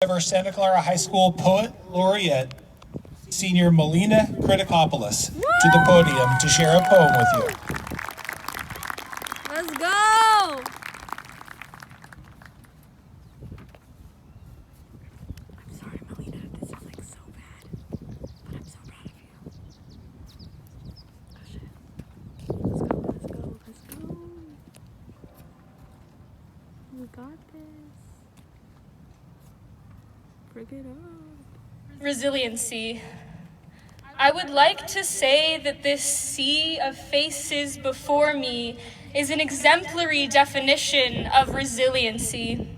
of our Santa Clara High School Poet Laureate, Senior Melina Kritikopoulos, to the podium to share a poem with you. Let's go! I'm sorry, Melina, this is like so bad, but I'm so proud of you. Oh shit. Let's go. We got this. Bring it up. Resiliency. I would like to say that this sea of faces before me is an exemplary definition of resiliency.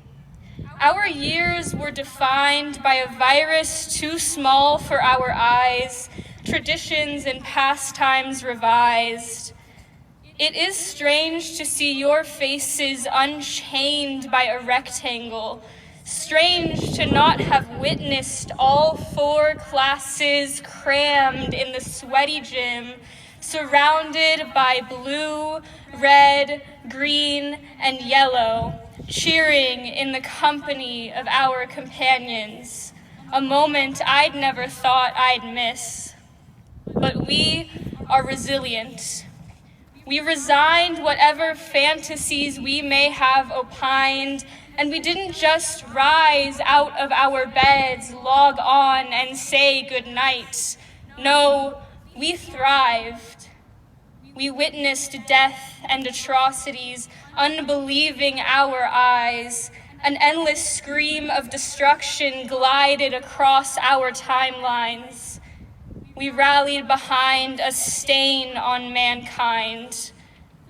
Our years were defined by a virus too small for our eyes, traditions and pastimes revised. It is strange to see your faces unchained by a rectangle, strange to not have witnessed all 4 classes crammed in the sweaty gym, surrounded by blue, red, green, and yellow, cheering in the company of our companions, a moment I'd never thought I'd miss. But we are resilient. We resigned whatever fantasies we may have opined, and we didn't just rise out of our beds, log on, and say goodnight. No, we thrived. We witnessed death and atrocities, unbelieving our eyes. An endless scream of destruction glided across our timelines. We rallied behind a stain on mankind.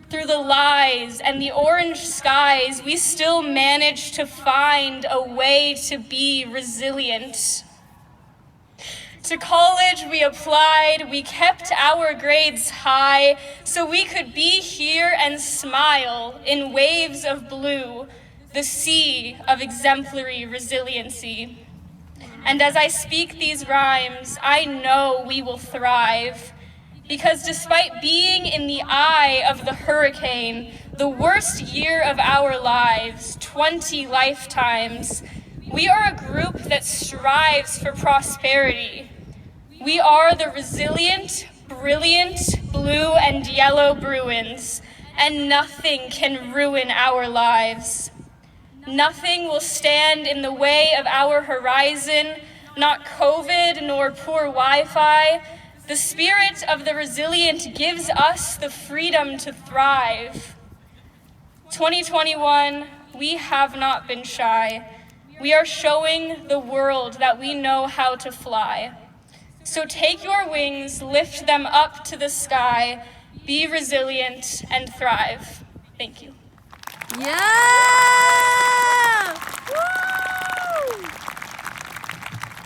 Through the lies and the orange skies, we still managed to find a way to be resilient. To college we applied, we kept our grades high so we could be here and smile in waves of blue, the sea of exemplary resiliency. And as I speak these rhymes, I know we will thrive. Because despite being in the eye of the hurricane, the worst year of our lives, 20 lifetimes, we are a group that strives for prosperity. We are the resilient, brilliant, blue and yellow Bruins, and nothing can ruin our lives. Nothing will stand in the way of our horizon, not COVID nor poor Wi-Fi. The spirit of the resilient gives us the freedom to thrive. 2021, we have not been shy. We are showing the world that we know how to fly. So take your wings, lift them up to the sky, be resilient and thrive. Thank you. Yeah!